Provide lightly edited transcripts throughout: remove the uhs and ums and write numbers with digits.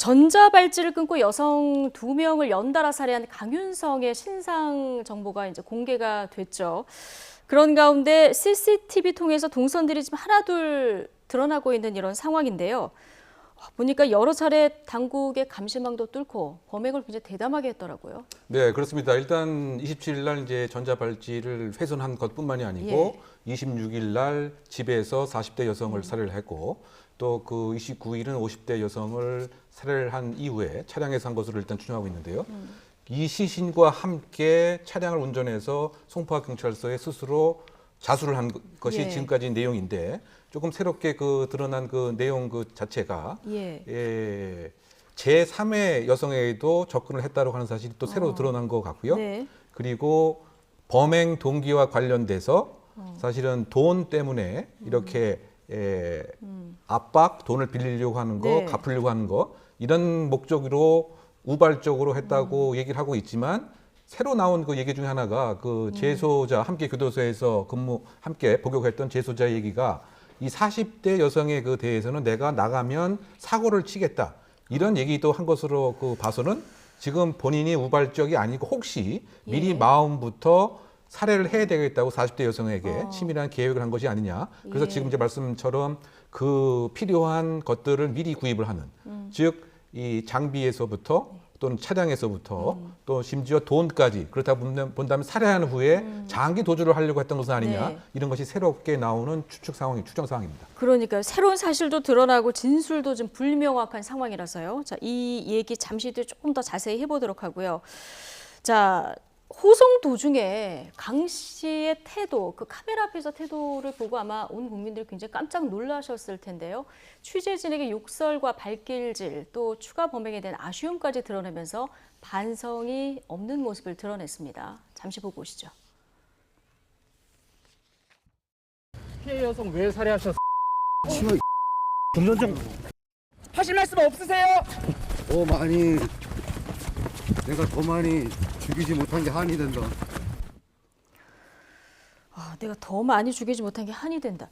전자발찌를 끊고 여성 2명을 연달아 살해한 강윤성의 신상 정보가 이제 공개가 됐죠. 그런 가운데 CCTV 통해서 동선들이 지금 하나둘 드러나고 있는 이런 상황인데요. 보니까 여러 차례 당국의 감시망도 뚫고 범행을 굉장히 대담하게 했더라고요. 네, 그렇습니다. 일단 27일 날 이제 전자발찌를 훼손한 것뿐만이 아니고 26일 날 집에서 40대 여성을 살해를 했고 또 그 29일은 50대 여성을 살해를 한 이후에 차량에서 한 것으로 일단 추정하고 있는데요. 이 시신과 함께 차량을 운전해서 송파 경찰서에 스스로 자수를 한 것이 지금까지 내용인데 조금 새롭게 그 드러난 그 내용 그 자체가 제3의 여성에게도 접근을 했다고 하는 사실이 또 새로 드러난 것 같고요. 그리고 범행 동기와 관련돼서 사실은 돈 때문에 이렇게 압박, 돈을 빌리려고 하는 거, 갚으려고 하는 거 이런 목적으로 우발적으로 했다고 얘기를 하고 있지만 새로 나온 그 얘기 중에 하나가 그 재소자 함께 교도소에서 함께 복역했던 재소자의 얘기가 이 40대 여성에 그 대해서는 내가 나가면 사고를 치겠다 이런 얘기도 한 것으로 그 봐서는 지금 본인이 우발적이 아니고 혹시 미리 마음부터 살해를 해야 되겠다고 40대 여성에게 치밀한 계획을 한 것이 아니냐. 그래서 지금 이제 말씀처럼 그 필요한 것들을 미리 구입을 하는 즉 이 장비에서부터 또는 차량에서부터 또 심지어 돈까지 그렇다 본다면 살해한 후에 장기 도주를 하려고 했던 것은 아니냐 이런 것이 새롭게 나오는 추정 상황입니다. 그러니까 새로운 사실도 드러나고 진술도 좀 불명확한 상황이라서요. 자, 이 얘기 잠시 뒤에 조금 더 자세히 해보도록 하고요. 자, 호송 도중에 강 씨의 태도, 그 카메라 앞에서 태도를 보고 아마 온 국민들이 굉장히 깜짝 놀라셨을 텐데요. 취재진에게 욕설과 발길질, 또 추가 범행에 대한 아쉬움까지 드러내면서 반성이 없는 모습을 드러냈습니다. 잠시 보고 오시죠. 피해 여성 왜 살해하셨어요? 금전적 하실 말씀 없으세요? 내가 더 많이 죽이지 못한 게 한이 된다. 내가 더 많이 죽이지 못한 게 한이 된다.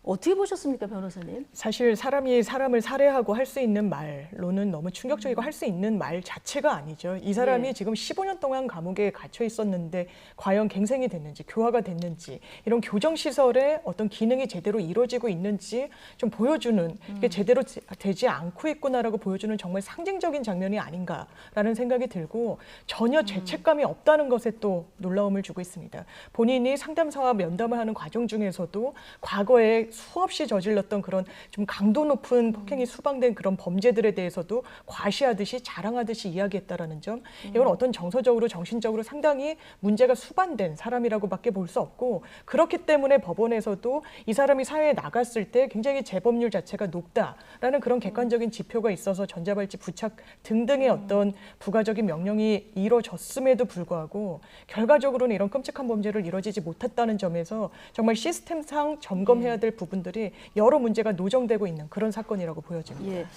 어떻게 보셨습니까, 변호사님? 사실 사람이 사람을 살해하고 할 수 있는 말로는 너무 충격적이고 할 수 있는 말 자체가 아니죠. 이 사람이 지금 15년 동안 감옥에 갇혀 있었는데 과연 갱생이 됐는지, 교화가 됐는지, 이런 교정시설의 어떤 기능이 제대로 이루어지고 있는지 좀 보여주는, 이게 제대로 되지 않고 있구나라고 보여주는 정말 상징적인 장면이 아닌가라는 생각이 들고 전혀 죄책감이 없다는 것에 또 놀라움을 주고 있습니다. 본인이 상담사와 면담을 하는 과정 중에서도 과거에 수없이 저질렀던 그런 좀 강도 높은 폭행이 수방된 그런 범죄들에 대해서도 과시하듯이 자랑하듯이 이야기했다라는 점, 이건 어떤 정서적으로 정신적으로 상당히 문제가 수반된 사람이라고밖에 볼 수 없고, 그렇기 때문에 법원에서도 이 사람이 사회에 나갔을 때 굉장히 재범률 자체가 높다라는 그런 객관적인 지표가 있어서 전자발찌 부착 등등의 어떤 부가적인 명령이 이루어졌음에도 불구하고 결과적으로는 이런 끔찍한 범죄를 이루어지지 못했다는 점에서 정말 시스템상 점검해야 될 부분들이 여러 문제가 노정되고 있는 그런 사건이라고 보여집니다.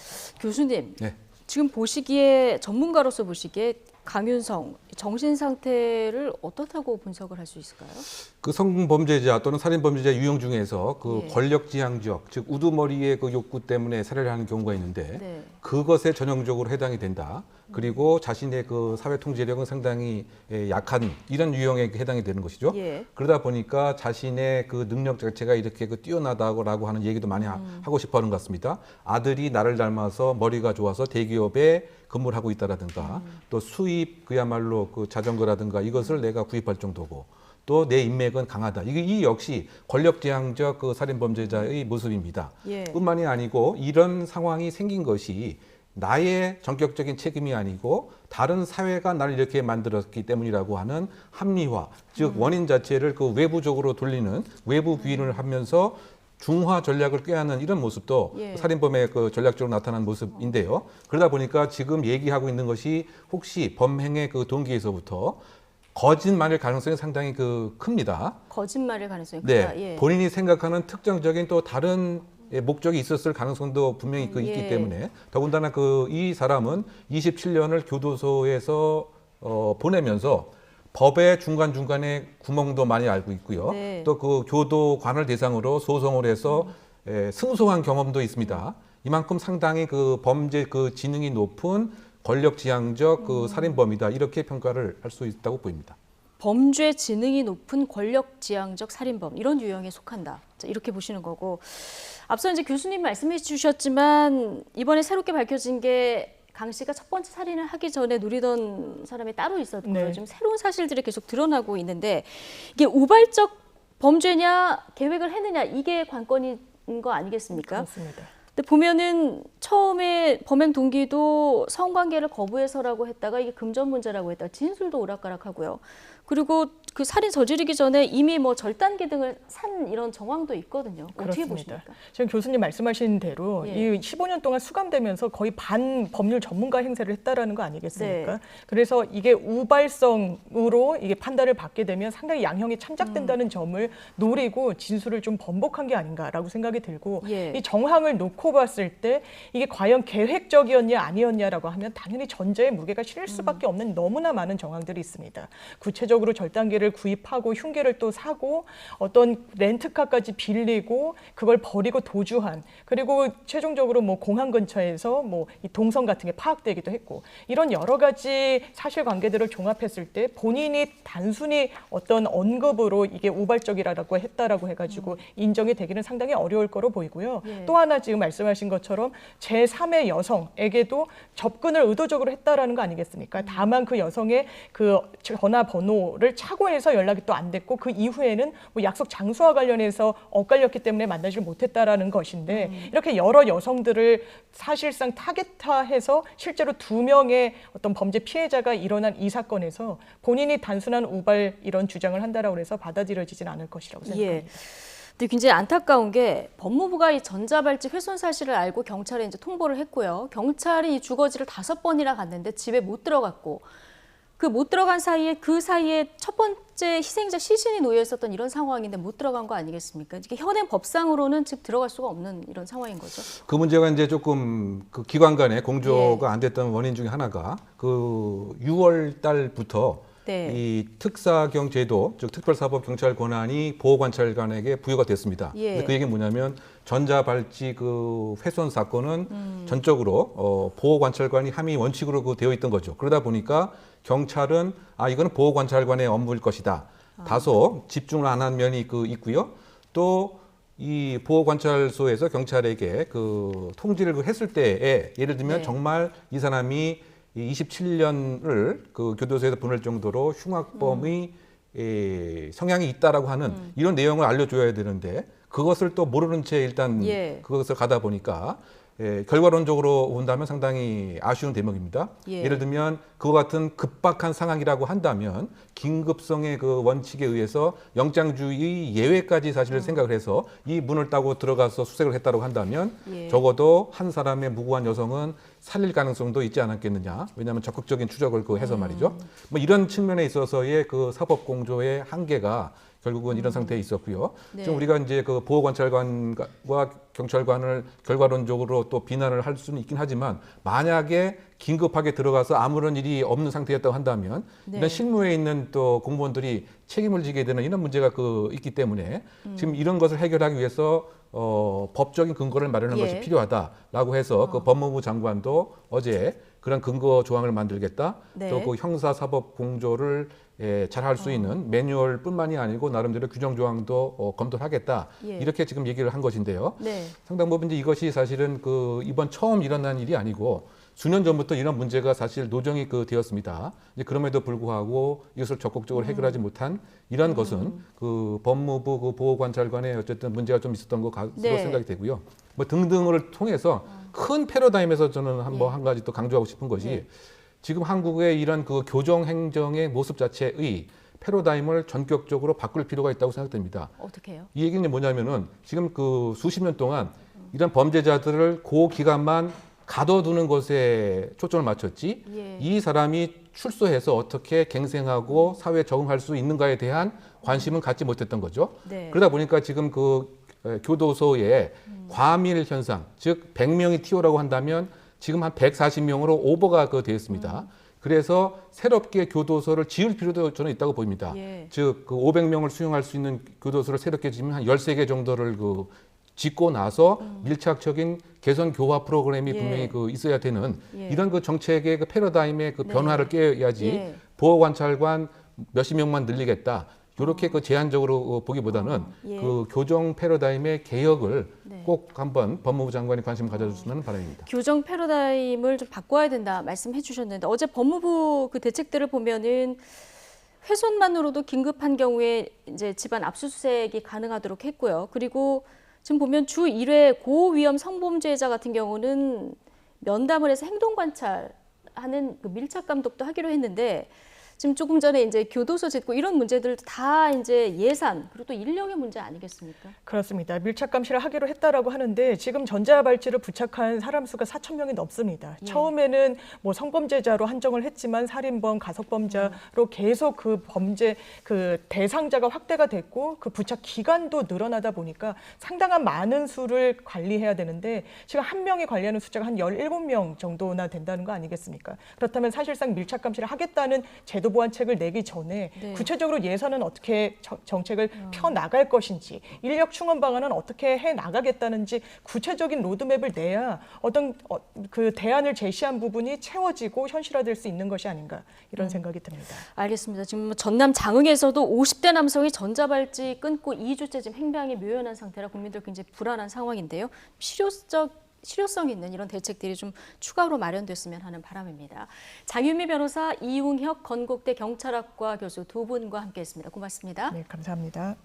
교수님, 지금 보시기에 전문가로서 보시기에 강윤성 정신 상태를 어떻다고 분석을 할 수 있을까요? 그 성범죄자 또는 살인범죄자 유형 중에서 그 권력지향적, 즉 우두머리의 그 욕구 때문에 살해를 하는 경우가 있는데 그것에 전형적으로 해당이 된다. 그리고 자신의 그 사회 통제력은 상당히 약한 이런 유형에 해당이 되는 것이죠. 그러다 보니까 자신의 그 능력 자체가 이렇게 그 뛰어나다고 하는 얘기도 많이 하고 싶어 하는 것 같습니다. 아들이 나를 닮아서 머리가 좋아서 대기업에 근무를 하고 있다라든가 또 수입 그야말로 그 자전거라든가 이것을 내가 구입할 정도고 또 내 인맥은 강하다. 이 역시 권력지향적 그 살인범죄자의 모습입니다. 뿐만이 아니고 이런 상황이 생긴 것이 나의 전격적인 책임이 아니고 다른 사회가 나를 이렇게 만들었기 때문이라고 하는 합리화, 즉 원인 자체를 그 외부적으로 돌리는 외부 부인을 하면서 중화 전략을 꾀하는 이런 모습도 살인범의 그 전략적으로 나타난 모습인데요. 그러다 보니까 지금 얘기하고 있는 것이 혹시 범행의 그 동기에서부터 거짓말일 가능성이 상당히 그 큽니다. 거짓말일 가능성이 크다. 본인이 생각하는 특정적인 또 다른 목적이 있었을 가능성도 분명히 그 있기 때문에 더군다나 그 이 사람은 27년을 교도소에서 보내면서 법의 중간중간에 구멍도 많이 알고 있고요. 또 그 교도관을 대상으로 소송을 해서 승소한 경험도 있습니다. 이만큼 상당히 그 범죄 그 지능이 높은 권력지향적 그 살인범이다 이렇게 평가를 할 수 있다고 보입니다. 범죄 지능이 높은 권력지향적 살인범 이런 유형에 속한다. 자, 이렇게 보시는 거고 앞서 이제 교수님 말씀해 주셨지만 이번에 새롭게 밝혀진 게 강 씨가 첫 번째 살인을 하기 전에 누리던 사람이 따로 있었고요. 네. 지금 새로운 사실들이 계속 드러나고 있는데 이게 우발적 범죄냐 계획을 했느냐 이게 관건인 거 아니겠습니까? 그렇습니다. 근데 보면은 처음에 범행 동기도 성관계를 거부해서라고 했다가 이게 금전 문제라고 했다가 진술도 오락가락하고요. 그리고 그 살인 저지르기 전에 이미 뭐 절단기 등을 산 이런 정황도 있거든요. 어떻게 그렇습니다. 보십니까? 지금 교수님 말씀하신 대로 예. 이 15년 동안 수감되면서 거의 반 법률 전문가 행세를 했다라는 거 아니겠습니까? 네. 그래서 이게 우발성으로 이게 판단을 받게 되면 상당히 양형이 참작된다는 점을 노리고 진술을 좀 번복한 게 아닌가라고 생각이 들고 예. 이 정황을 놓고 봤을 때 이게 과연 계획적이었냐 아니었냐라고 하면 당연히 전제의 무게가 실릴 수밖에 없는 너무나 많은 정황들이 있습니다. 구체적으로 절단기를 구입하고 흉기를 또 사고 어떤 렌트카까지 빌리고 그걸 버리고 도주한 그리고 최종적으로 뭐 공항 근처에서 뭐 이 동선 같은 게 파악되기도 했고 이런 여러 가지 사실관계들을 종합했을 때 본인이 단순히 어떤 언급으로 이게 우발적이라고 했다라고 해가지고 인정이 되기는 상당히 어려울 거로 보이고요. 예. 또 하나 지금 말씀하신 것처럼 제3의 여성에게도 접근을 의도적으로 했다라는 거 아니겠습니까? 다만 그 여성의 그 전화번호를 착오해서 연락이 또 안 됐고 그 이후에는 뭐 약속 장소와 관련해서 엇갈렸기 때문에 만나지 못했다라는 것인데 이렇게 여러 여성들을 사실상 타겟화해서 실제로 2명의 어떤 범죄 피해자가 일어난 이 사건에서 본인이 단순한 우발 이런 주장을 한다라고 해서 받아들여지진 않을 것이라고 생각합니다. 예. 근데 굉장히 안타까운 게 법무부가 이 전자발찌 훼손 사실을 알고 경찰에 이제 통보를 했고요. 경찰이 이 주거지를 5번이나 갔는데 집에 못 들어갔고 그 못 들어간 사이에 그 사이에 첫 번째 희생자 시신이 놓여 있었던 이런 상황인데 못 들어간 거 아니겠습니까? 이게 현행 법상으로는 즉 들어갈 수가 없는 이런 상황인 거죠. 그 문제가 이제 조금 그 기관 간의 공조가 안 됐던 원인 중에 하나가 그 6월 달부터 네. 이 특사경 제도, 즉 특별사법 경찰 권한이 보호관찰관에게 부여가 됐습니다. 예. 근데 그 얘기는 뭐냐면 전자발찌 그 훼손 사건은 전적으로 보호관찰관이 함의 원칙으로 그 되어 있던 거죠. 그러다 보니까 경찰은 이거는 보호관찰관의 업무일 것이다. 다소 집중을 안 한 면이 그 있고요. 또 이 보호관찰소에서 경찰에게 그 통지를 그 했을 때에 예를 들면 네. 정말 이 사람이 27년을 그 교도소에서 보낼 정도로 흉악범의 성향이 있다라고 하는 이런 내용을 알려줘야 되는데 그것을 또 모르는 채 일단 예. 그것을 가다 보니까 결과론적으로 본다면 상당히 아쉬운 대목입니다. 예. 예를 들면 그와 같은 급박한 상황이라고 한다면 긴급성의 그 원칙에 의해서 영장주의 예외까지 사실을 생각을 해서 이 문을 따고 들어가서 수색을 했다고 한다면 예. 적어도 한 사람의 무고한 여성은 살릴 가능성도 있지 않았겠느냐. 왜냐하면 적극적인 추적을 그 해서 말이죠. 뭐 이런 측면에 있어서의 그 사법 공조의 한계가 결국은 이런 상태에 있었고요. 네. 지금 우리가 이제 그 보호관찰관과 경찰관을 결과론적으로 또 비난을 할 수는 있긴 하지만 만약에 긴급하게 들어가서 아무런 일이 없는 상태였다고 한다면 네. 이런 실무에 있는 또 공무원들이 책임을 지게 되는 이런 문제가 그 있기 때문에 지금 이런 것을 해결하기 위해서 법적인 근거를 마련하는 예. 것이 필요하다라고 해서 그 법무부 장관도 어제 그런 근거 조항을 만들겠다. 네. 또 그 형사사법 공조를 잘 할 수 있는 매뉴얼뿐만이 아니고 나름대로 규정 조항도 검토를 하겠다. 예. 이렇게 지금 얘기를 한 것인데요. 네. 상당 부분 이제 이것이 사실은 그 이번 처음 일어난 일이 아니고 수년 전부터 이런 문제가 사실 노정이 그 되었습니다. 이제 그럼에도 불구하고 이것을 적극적으로 해결하지 못한 이런 것은 그 법무부 그 보호관찰관의 어쨌든 문제가 좀 있었던 것 같고 네. 생각이 되고요. 뭐 등등을 통해서 큰 패러다임에서 저는 한 가지 또 강조하고 싶은 것이 네. 지금 한국의 이런 그 교정 행정의 모습 자체의 패러다임을 전격적으로 바꿀 필요가 있다고 생각됩니다. 어떻게 해요? 이 얘기는 뭐냐면은 지금 그 수십 년 동안 이런 범죄자들을 그 기간만 가둬두는 것에 초점을 맞췄지 예. 이 사람이 출소해서 어떻게 갱생하고 사회에 적응할 수 있는가에 대한 관심은 갖지 못했던 거죠. 네. 그러다 보니까 지금 그 교도소의 과밀 현상, 즉 100명이 TO라고 한다면 지금 한 140명으로 오버가 그 되어 있습니다. 그래서 새롭게 교도소를 지을 필요도 저는 있다고 보입니다. 예. 즉 그 500명을 수용할 수 있는 교도소를 새롭게 지으면 한 13개 정도를 그 짓고 나서 밀착적인 개선 교화 프로그램이 예. 분명히 그 있어야 되는 예. 이런 그 정책의 그 패러다임의 그 네. 변화를 깨야지 예. 보호 관찰관 몇십 명만 늘리겠다. 이렇게 그 제한적으로 보기보다는 예. 그 교정 패러다임의 개혁을 네. 꼭 한번 법무부 장관이 관심 가져줬으면 하는 바람입니다. 교정 패러다임을 좀 바꿔야 된다 말씀해 주셨는데 어제 법무부 그 대책들을 보면은 훼손만으로도 긴급한 경우에 이제 집안 압수수색이 가능하도록 했고요. 그리고 지금 보면 주 1회 고위험 성범죄자 같은 경우는 면담을 해서 행동 관찰하는 그 밀착 감독도 하기로 했는데 지금 조금 전에 이제 교도소 짓고 이런 문제들 다 이제 예산 그리고 또 인력의 문제 아니겠습니까? 그렇습니다. 밀착 감시를 하기로 했다라고 하는데 지금 전자발찌를 부착한 사람 수가 4,000명이 넘습니다. 예. 처음에는 뭐 성범죄자로 한정을 했지만 살인범, 가석범자로 계속 그 범죄 그 대상자가 확대가 됐고 그 부착 기간도 늘어나다 보니까 상당한 많은 수를 관리해야 되는데 지금 한 명이 관리하는 숫자가 한 17명 정도나 된다는 거 아니겠습니까? 그렇다면 사실상 밀착 감시를 하겠다는 제도 보완책을 내기 전에 네. 구체적으로 예산은 어떻게 정책을 펴 나갈 것인지 인력 충원 방안은 어떻게 해 나가겠다는지 구체적인 로드맵을 내야 어떤 그 대안을 제시한 부분이 채워지고 현실화될 수 있는 것이 아닌가 이런 생각이 듭니다. 알겠습니다. 지금 뭐 전남 장흥에서도 50대 남성이 전자발찌 끊고 2주째 지금 행방이 묘연한 상태라 국민들 굉장히 불안한 상황인데요. 실효성 있는 이런 대책들이 좀 추가로 마련됐으면 하는 바람입니다. 장윤미 변호사, 이웅혁 건국대 경찰학과 교수 두 분과 함께했습니다. 고맙습니다. 네, 감사합니다.